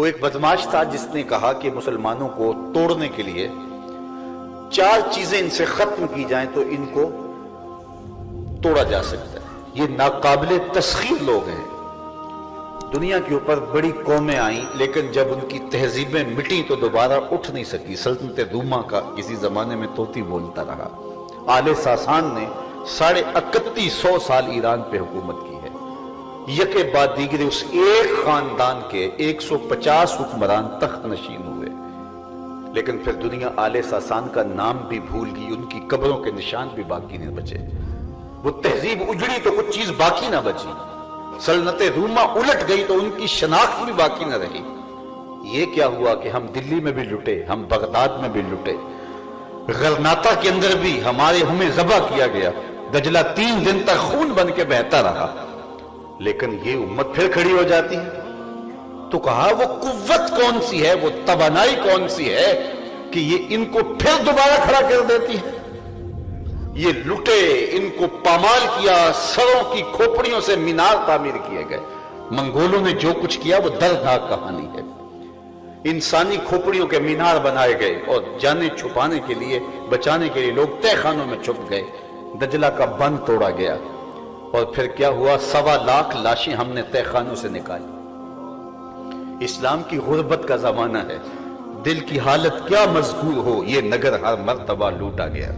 وہ ایک بدماش تھا جس نے کہا کہ مسلمانوں کو توڑنے کے لیے 4 چیزیں ان سے ختم کی جائیں تو ان کو توڑا جا سکتا ہے۔ یہ ناقابل تسخیر لوگ ہیں۔ دنیا کے اوپر بڑی قومیں آئیں لیکن جب ان کی تہذیبیں مٹی تو دوبارہ اٹھ نہیں سکی۔ سلطنت روما کا کسی زمانے میں طوطی بولتا رہا۔ آل ساسان نے 3150 سال ایران پہ حکومت کی ہے۔ یکے بعد دیگرے اس ایک خاندان کے 150 حکمران تخت نشین ہوئے، لیکن پھر دنیا آل ساسان کا نام بھی بھول گئی، ان کی قبروں کے نشان بھی باقی نہیں بچے۔ وہ تہذیب اجڑی تو کچھ چیز باقی نہ بچی، سلطنت روما الٹ گئی تو ان کی شناخت بھی باقی نہ رہی۔ یہ کیا ہوا کہ ہم دلی میں بھی لٹے، ہم بغداد میں بھی لٹے، غرناطہ کے اندر بھی ہمیں ذبح کیا گیا، دجلہ 3 دن تک خون بن کے بہتا رہا، لیکن یہ امت پھر کھڑی ہو جاتی ہے۔ تو کہا وہ قوت کون سی ہے، وہ توانائی کون سی ہے کہ یہ ان کو پھر دوبارہ کھڑا کر دیتی ہے۔ یہ لٹے، ان کو پامال کیا، سروں کی کھوپڑیوں سے مینار تعمیر کیے گئے۔ منگولوں نے جو کچھ کیا وہ دردناک کہانی ہے۔ انسانی کھوپڑیوں کے مینار بنائے گئے اور جانیں چھپانے کے لیے، بچانے کے لیے لوگ تہ خانوں میں چھپ گئے۔ دجلہ کا بند توڑا گیا اور پھر کیا ہوا، 1.25 لاکھ لاشیں ہم نے تہ خانوں سے نکالی۔ اسلام کی غربت کا زمانہ ہے، دل کی حالت کیا مذکور ہو، یہ نگر ہر مرتبہ لوٹا گیا۔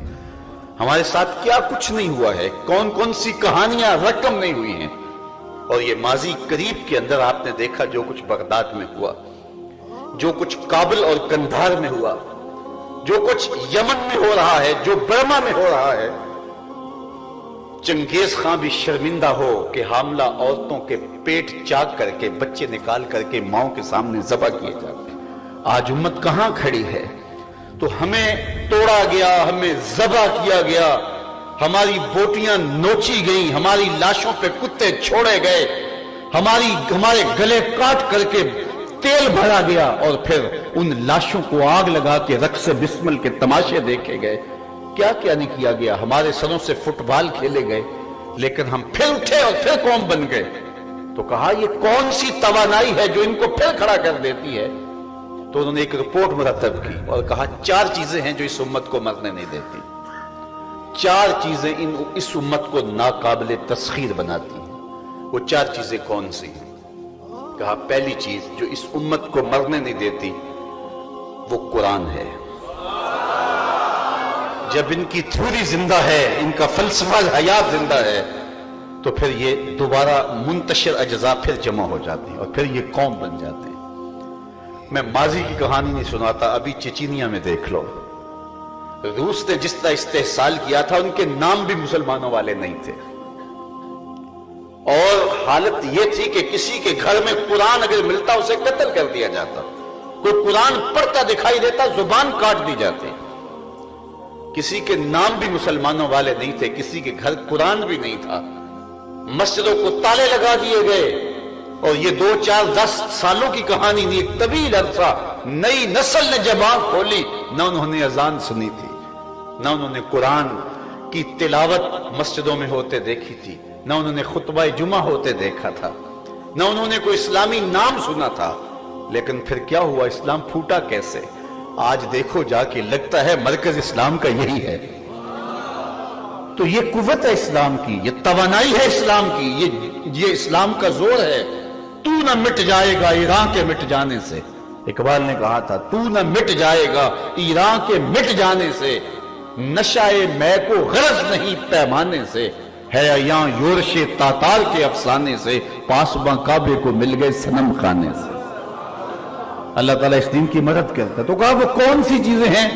ہمارے ساتھ کیا کچھ نہیں ہوا ہے، کون کون سی کہانیاں رقم نہیں ہوئی ہیں۔ اور یہ ماضی قریب کے اندر آپ نے دیکھا جو کچھ بغداد میں ہوا، جو کچھ کابل اور قندھار میں ہوا، جو کچھ یمن میں ہو رہا ہے، جو برما میں ہو رہا ہے۔ چنگیز خان بھی شرمندہ ہو کہ حاملہ عورتوں کے پیٹ چاک کر کے، بچے نکال کر کے ماؤں کے سامنے ذبح کیے جاتے ہیں۔ آج امت کہاں کھڑی ہے؟ تو ہمیں توڑا گیا، ہمیں ذبح کیا گیا، ہماری بوٹیاں نوچی گئیں، ہماری لاشوں پہ کتے چھوڑے گئے، ہمارے گلے کاٹ کر کے تیل بھرا گیا، اور پھر ان لاشوں کو آگ لگا کے رقص بسمل کے تماشے دیکھے گئے۔ کیا کیا نہیں کیا گیا، ہمارے سروں سے فٹ بال کھیلے گئے، لیکن ہم پھر اٹھے اور پھر قوم بن گئے۔ تو کہا یہ کون سی توانائی ہے جو ان کو پھر کھڑا کر دیتی ہے؟ تو انہوں نے ایک رپورٹ مرتب کی اور کہا 4 چیزیں ہیں جو اس امت کو مرنے نہیں دیتی، 4 چیزیں اس امت کو ناقابل تسخیر بناتی ہیں۔ وہ 4 چیزیں کون سی ہیں؟ کہا پہلی چیز جو اس امت کو مرنے نہیں دیتی وہ قرآن ہے۔ جب ان کی تھیوری زندہ ہے، ان کا فلسفہ حیات زندہ ہے، تو پھر یہ دوبارہ منتشر اجزاء پھر جمع ہو جاتے ہیں اور پھر یہ قوم بن جاتے ہیں۔ میں ماضی کی کہانی نہیں سناتا، ابھی چچینیا میں دیکھ لو، روس نے جس طرح استحصال کیا تھا، ان کے نام بھی مسلمانوں والے نہیں تھے، اور حالت یہ تھی کہ کسی کے گھر میں قرآن اگر ملتا اسے قتل کر دیا جاتا، کوئی قرآن پڑھتا دکھائی دیتا زبان کاٹ دی جاتی۔ کسی کے نام بھی مسلمانوں والے نہیں تھے، کسی کے گھر قرآن بھی نہیں تھا، مسجدوں کو تالے لگا دیے گئے، اور یہ 2 4 10 سالوں کی کہانی نہیں، ایک طویل عرصہ نئی نسل نے جب آنکھ کھولی، نہ انہوں نے اذان سنی تھی، نہ انہوں نے قرآن کی تلاوت مسجدوں میں ہوتے دیکھی تھی، نہ انہوں نے خطبہ جمعہ ہوتے دیکھا تھا، نہ انہوں نے کوئی اسلامی نام سنا تھا۔ لیکن پھر کیا ہوا، اسلام پھوٹا کیسے؟ آج دیکھو جا کے لگتا ہے مرکز اسلام کا یہی ہے۔ تو یہ قوت ہے اسلام کی، یہ توانائی ہے اسلام کی، یہ اسلام کا زور ہے۔ تو نہ مٹ جائے گا ایران کے مٹ جانے سے، اقبال نے کہا تھا تو نہ مٹ جائے گا ایران کے مٹ جانے سے، نشائے میں کو غرض نہیں پیمانے سے، ہے یہاں یورش تاتار کے افسانے سے، پاسباں کعبے کو مل گئے صنم خانے سے۔ اللہ تعالیٰ اس دین کی مدد کرتا ہے۔ تو کہا وہ کون سی چیزیں ہیں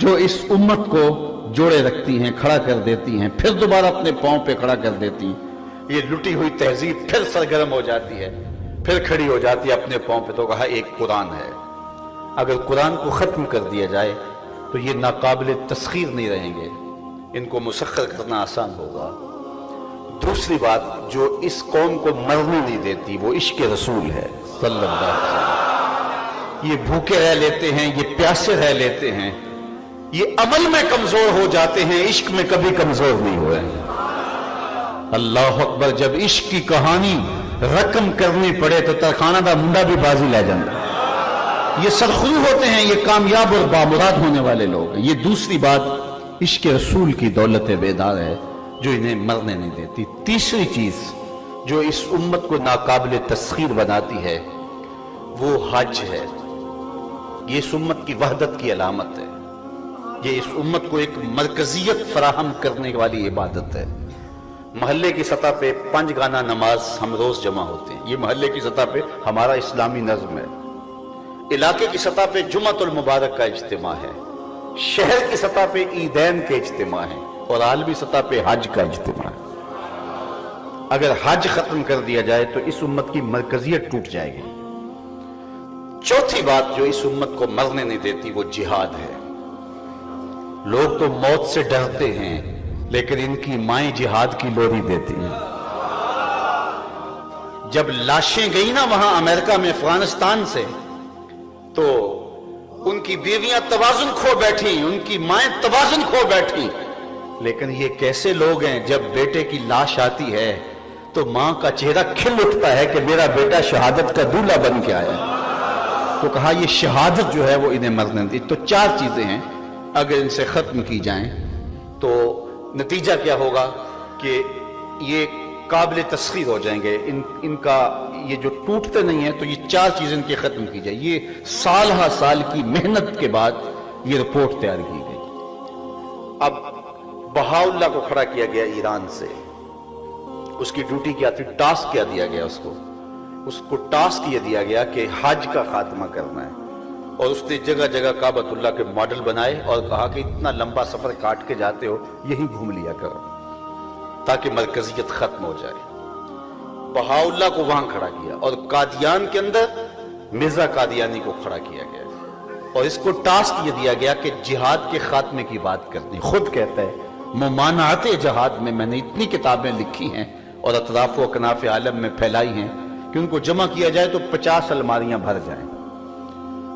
جو اس امت کو جوڑے رکھتی ہیں، کھڑا کر دیتی ہیں، پھر دوبارہ اپنے پاؤں پہ کھڑا کر دیتی ہیں؟ یہ لٹی ہوئی تہذیب پھر سرگرم ہو جاتی ہے، پھر کھڑی ہو جاتی ہے اپنے پاؤں پہ۔ تو کہا ایک قرآن ہے، اگر قرآن کو ختم کر دیا جائے تو یہ ناقابل تسخیر نہیں رہیں گے، ان کو مسخر کرنا آسان ہوگا۔ دوسری بات جو اس قوم کو مرنے نہیں دیتی وہ عشق رسول ہے صلی اللہ علیہ وسلم۔ یہ بھوکے رہ لیتے ہیں، یہ پیاسے رہ لیتے ہیں، یہ عمل میں کمزور ہو جاتے ہیں، عشق میں کبھی کمزور نہیں ہوئے۔ اللہ اکبر، جب عشق کی کہانی رقم کرنی پڑے تو ترخانہ دا منڈا بھی بازی لے جاتا۔ یہ سرخرو ہوتے ہیں، یہ کامیاب اور بامراد ہونے والے لوگ ہیں۔ یہ دوسری بات عشق رسول کی دولت بیدار ہے جو انہیں مرنے نہیں دیتی۔ تیسری چیز جو اس امت کو ناقابل تسخیر بناتی ہے وہ حج ہے۔ یہ اس امت کی وحدت کی علامت ہے، یہ اس امت کو ایک مرکزیت فراہم کرنے والی عبادت ہے۔ محلے کی سطح پہ 5 گانا نماز ہم روز جمع ہوتے ہیں، یہ محلے کی سطح پہ ہمارا اسلامی نظم ہے۔ علاقے کی سطح پہ جمعۃ المبارک کا اجتماع ہے، شہر کی سطح پہ عیدین کے اجتماع ہے، اور عالمی سطح پہ حج کا اجتماع ہے۔ اگر حج ختم کر دیا جائے تو اس امت کی مرکزیت ٹوٹ جائے گی۔ چوتھی بات جو اس امت کو مرنے نہیں دیتی وہ جہاد ہے۔ لوگ تو موت سے ڈرتے ہیں لیکن ان کی مائیں جہاد کی لوری دیتی ہیں۔ جب لاشیں گئی نا وہاں امریکہ میں افغانستان سے تو ان کی بیویاں توازن کھو بیٹھی، ان کی مائیں توازن کھو بیٹھی، لیکن یہ کیسے لوگ ہیں جب بیٹے کی لاش آتی ہے تو ماں کا چہرہ کھل اٹھتا ہے کہ میرا بیٹا شہادت کا دولہا بن کے آیا ہے۔ تو کہا یہ شہادت جو ہے وہ انہیں مرنے دی۔ تو 4 چیزیں ہیں، اگر ان سے ختم کی جائیں تو نتیجہ کیا ہوگا کہ یہ قابل تسخیر ہو جائیں گے۔ ان کا یہ جو ٹوٹتے نہیں ہیں تو یہ 4 چیزیں ان کی ختم کی جائیں۔ یہ سال ہا سال کی محنت کے بعد یہ رپورٹ تیار کی گئی۔ اب بہاؤاللہ کو کھڑا کیا گیا ایران سے، اس کی ڈیوٹی کیا تھی؟ ٹاسک کیا دیا گیا اس کو ٹاسک یہ دیا گیا کہ حج کا خاتمہ کرنا ہے، اور اس نے جگہ جگہ کعبۃ اللہ کے ماڈل بنائے اور کہا کہ اتنا لمبا سفر کاٹ کے جاتے ہو یہی گھوم لیا کرو تاکہ مرکزیت ختم ہو جائے۔ بہاؤاللہ کو وہاں کھڑا کیا، اور قادیان کے اندر مرزا قادیانی کو کھڑا کیا گیا، اور اس کو ٹاسک یہ دیا گیا کہ جہاد کے خاتمے کی بات کرنی۔ خود کہتا ہے ممانعت جہاد میں میں نے اتنی کتابیں لکھی ہیں اور اطراف و اکناف عالم میں پھیلائی ہیں کہ ان کو جمع کیا جائے تو 50 الماریاں بھر جائیں۔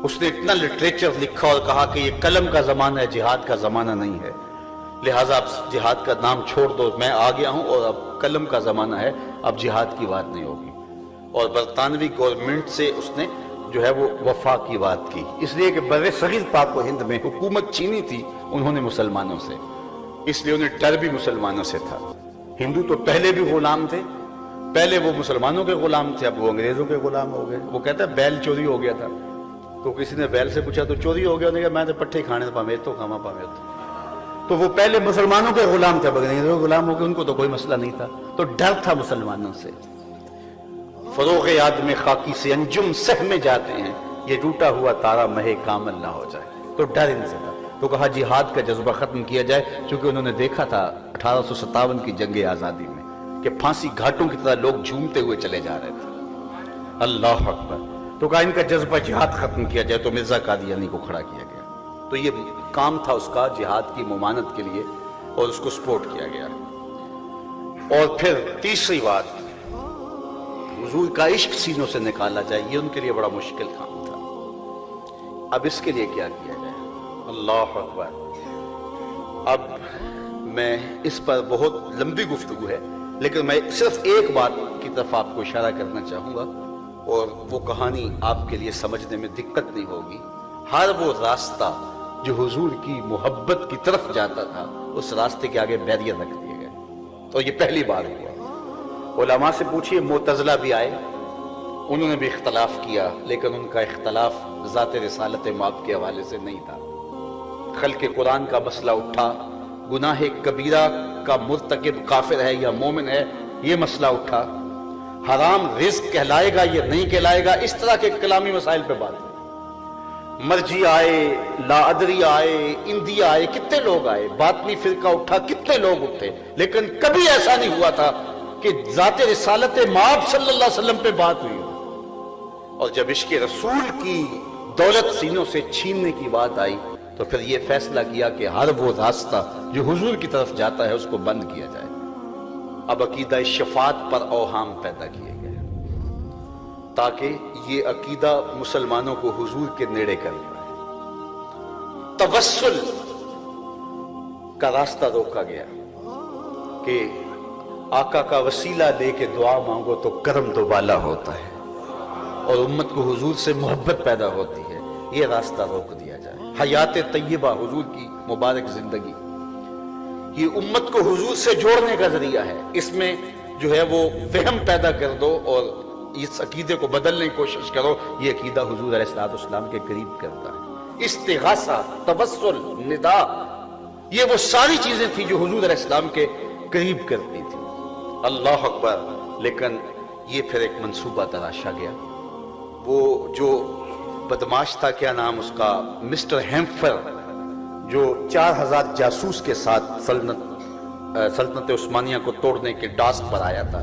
اس نے اتنا لٹریچر لکھا اور کہا کہ یہ قلم کا زمانہ ہے، جہاد کا زمانہ نہیں ہے، لہٰذا اب جہاد کا نام چھوڑ دو، میں آ گیا ہوں اور اب قلم کا زمانہ ہے، اب جہاد کی بات نہیں ہوگی۔ اور برطانوی گورنمنٹ سے اس نے جو ہے وہ وفا کی بات کی، اس لیے کہ بر صغیر پاک و ہند میں حکومت چینی تھی انہوں نے مسلمانوں سے، اس لیے انہیں ڈر بھی مسلمانوں سے تھا۔ ہندو تو پہلے بھی غلام تھے، پہلے وہ مسلمانوں کے غلام تھے، اب وہ انگریزوں کے غلام ہو گئے۔ وہ کہتا ہے بیل چوری ہو گیا تھا، تو کسی نے بیل سے پوچھا تو چوری ہو گیا، انہوں نے کہا میں نے پٹھے کھانے پامے تو کھاما پامے تو وہ پہلے مسلمانوں کے غلام تھے، اب انگریزوں کے غلام ہو گئے، ان کو تو کوئی مسئلہ نہیں تھا، تو ڈر تھا مسلمانوں سے۔ فروغ یاد میں خاکی سے انجم سہ میں جاتے ہیں، یہ ٹوٹا ہوا تارا مہے کامل نہ ہو جائے، تو ڈر ان سے تھا۔ تو کہا جہاد کا جذبہ ختم کیا جائے، چونکہ انہوں نے دیکھا تھا 1857 کی جنگ آزادی میں کہ پھانسی گھاٹوں کی طرح لوگ جھومتے ہوئے چلے جا رہے تھے۔ اللہ اکبر۔ تو کہا ان کا جذبہ جہاد ختم کیا جائے، تو مرزا قادیانی کو کھڑا کیا گیا۔ تو یہ کام تھا اس کا جہاد کی ممانعت کے لیے، اور اس کو سپورٹ کیا گیا۔ اور پھر تیسری بات، حضور کا عشق سینوں سے نکالا جائے، یہ ان کے لیے بڑا مشکل کام تھا۔ اب اس کے لیے کیا کیا جائے؟ اللہ اکبر۔ اب میں اس پر بہت لمبی گفتگو ہے، لیکن میں صرف ایک بات کی طرف آپ کو اشارہ کرنا چاہوں گا، اور وہ کہانی آپ کے لیے سمجھنے میں دقت نہیں ہوگی۔ ہر وہ راستہ جو حضور کی محبت کی طرف جاتا تھا، اس راستے کے آگے بیریئر رکھ دیے گئے، تو یہ پہلی بار ہوا۔ علماء سے پوچھئے، معتزلہ بھی آئے، انہوں نے بھی اختلاف کیا، لیکن ان کا اختلاف ذات رسالت مآب کے حوالے سے نہیں تھا۔ خلق قرآن کا مسئلہ اٹھا، گناہ کبیرہ کا مرتکب کافر ہے یا مومن ہے، یہ مسئلہ اٹھا، حرام رزق کہلائے گا یا نہیں کہلائے گا، اس طرح کے کلامی مسائل پہ بات ہے۔ مرجی آئے، لا ادری آئے، اندی آئے، کتنے لوگ آئے، باطنی فرقہ اٹھا، کتنے لوگ اٹھے، لیکن کبھی ایسا نہیں ہوا تھا کہ ذات رسالت مآب صلی اللہ علیہ وسلم پہ بات ہوئی ہو۔ اور جب عشق رسول کی دولت سینوں سے چھیننے کی بات آئی تو پھر یہ فیصلہ کیا کہ ہر وہ راستہ جو حضور کی طرف جاتا ہے اس کو بند کیا جائے۔ اب عقیدہ شفاعت پر اوہام پیدا کیے گئے تاکہ یہ عقیدہ مسلمانوں کو حضور کے نیڑے کر پائے۔ توسل کا راستہ روکا گیا کہ آقا کا وسیلہ لے کے دعا مانگو تو کرم تو بالا ہوتا ہے، اور امت کو حضور سے محبت پیدا ہوتی ہے۔ یہ راستہ روک دیا جائے۔ حیات طیبہ، حضور کی مبارک زندگی، یہ امت کو حضور سے جوڑنے کا ذریعہ ہے۔ اس میں جو ہے وہ فہم پیدا کر دو اور اس عقیدے کو بدلنے کی کوشش کرو، یہ عقیدہ حضور علیہ السلام کے قریب کرتا ہے۔ استغاثہ، توسل، ندا، یہ وہ ساری چیزیں تھیں جو حضور علیہ السلام کے قریب کرتی تھی۔ اللہ اکبر۔ لیکن یہ پھر ایک منصوبہ تراشا گیا۔ وہ جو بدماش تھا، کیا نام اس کا، مسٹر ہیمفر، جو 4000 جاسوس کے ساتھ سلطنت عثمانیہ کو توڑنے کے ڈاسک پر آیا تھا،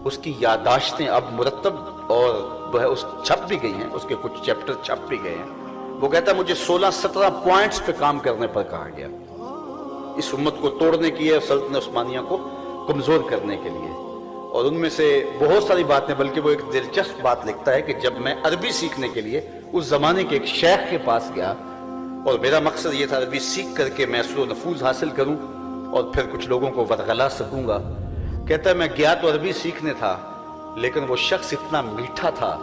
اس کی یادداشتیں اب مرتب اور اس چھپ بھی گئی ہیں، اس کے کچھ چیپٹر چھپ بھی گئے ہیں۔ وہ کہتا ہے مجھے 16-17 پوائنٹس پہ کام کرنے پر کہا گیا، اس امت کو توڑنے کی ہے، سلطنت عثمانیہ کو کمزور کرنے کے لیے۔ اور ان میں سے بہت ساری باتیں، بلکہ وہ ایک دلچسپ بات لکھتا ہے کہ جب میں عربی سیکھنے کے لیے اس زمانے کے ایک شیخ کے پاس گیا، اور میرا مقصد یہ تھا عربی سیکھ کر کے میں اثر و نفوذ حاصل کروں اور پھر کچھ لوگوں کو ورغلا سکوں گا، کہتا ہے میں گیا تو عربی سیکھنے تھا، لیکن وہ شخص اتنا میٹھا تھا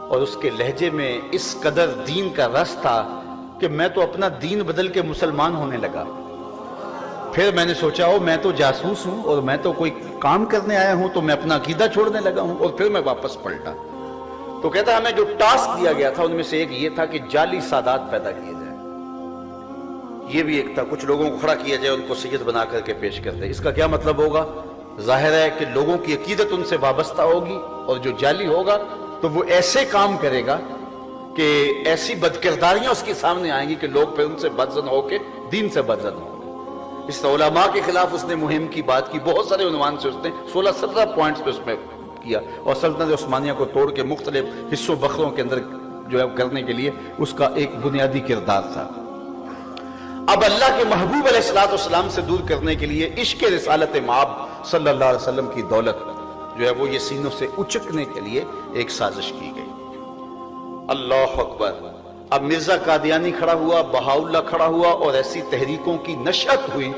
اور اس کے لہجے میں اس قدر دین کا رس تھا کہ میں تو اپنا دین بدل کے مسلمان ہونے لگا۔ پھر میں نے سوچا میں تو جاسوس ہوں اور میں تو کوئی کام کرنے آیا ہوں، تو میں اپنا عقیدہ چھوڑنے لگا ہوں، اور پھر میں واپس پلٹا۔ تو کہتا ہے ہمیں جو ٹاسک دیا گیا تھا ان میں سے ایک یہ تھا کہ جعلی سادات پیدا کیے جائیں۔ یہ بھی ایک تھا، کچھ لوگوں کو کھڑا کیا جائے، ان کو سید بنا کر کے پیش کر دے۔ اس کا کیا مطلب ہوگا؟ ظاہر ہے کہ لوگوں کی عقیدت ان سے وابستہ ہوگی، اور جو جعلی ہوگا تو وہ ایسے کام کرے گا کہ ایسی بدکرداریاں اس کے سامنے آئیں گی کہ لوگ پھر ان سے بدزن ہو کے دین سے بدزن ہوں گے۔ اس علماء کے خلاف اس نے مہم کی بات کی، بہت سارے عنوان سے اس نے 16-17 پوائنٹس پہ اس میں کیا، اور سلطنت عثمانیہ کو توڑ کے مختلف حصوں بخروں کے اندر جو ہے کرنے کے لیے اس کا ایک بنیادی کردار تھا۔ اب اللہ کے محبوب علیہ السلام سے دور کرنے کے لیے عشق رسالت مآب صلی اللہ علیہ وسلم کی دولت جو ہے وہ یہ سینوں سے اچکنے کے لیے ایک سازش کی گئی۔ اللہ اکبر۔ اب مرزا قادیانی کھڑا ہوا، بہاؤاللہ کھڑا ہوا، اور ایسی تحریکوں کی نشأت ہوئی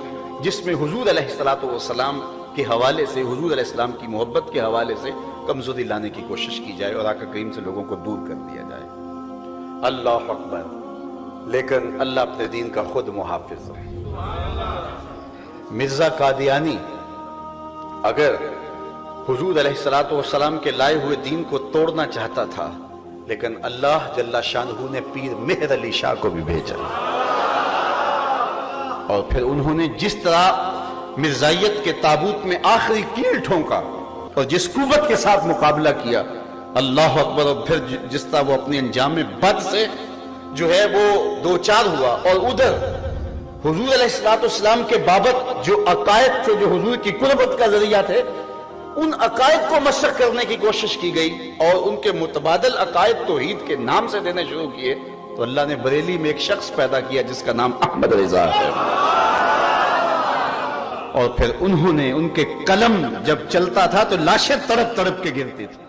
جس میں حضور علیہ السلام کے حوالے سے، حضور علیہ السلام کی محبت کے حوالے سے کمزوری لانے کی کوشش کی جائے اور آقا کریم سے لوگوں کو دور کر دیا جائے۔ اللہ اکبر۔ لیکن اللہ اپنے دین کا خود محافظ ہے۔ مرزا قادیانی اگر حضور علیہ السلام کے لائے ہوئے دین کو توڑنا چاہتا تھا، لیکن اللہ جل شانہ نے پیر مہر علی شاہ کو بھی بھیجا، اور پھر انہوں نے جس طرح مرزائیت کے تابوت میں آخری کیل ٹھونکا اور جس قوت کے ساتھ مقابلہ کیا، اللہ اکبر، اور پھر جس طرح وہ اپنے انجام بد سے جو ہے وہ دوچار ہوا، اور ادھر حضور علیہ السلام کے بابت جو عقائد تھے، جو حضور کی قربت کا ذریعہ تھے، ان عقائد کو مشق کرنے کی کوشش کی گئی، اور ان کے متبادل عقائد توحید کے نام سے دینے شروع کیے، تو اللہ نے بریلی میں ایک شخص پیدا کیا جس کا نام احمد رضا ہے، اور پھر انہوں نے، ان کے قلم جب چلتا تھا تو لاشیں تڑپ تڑپ کے گرتی تھی۔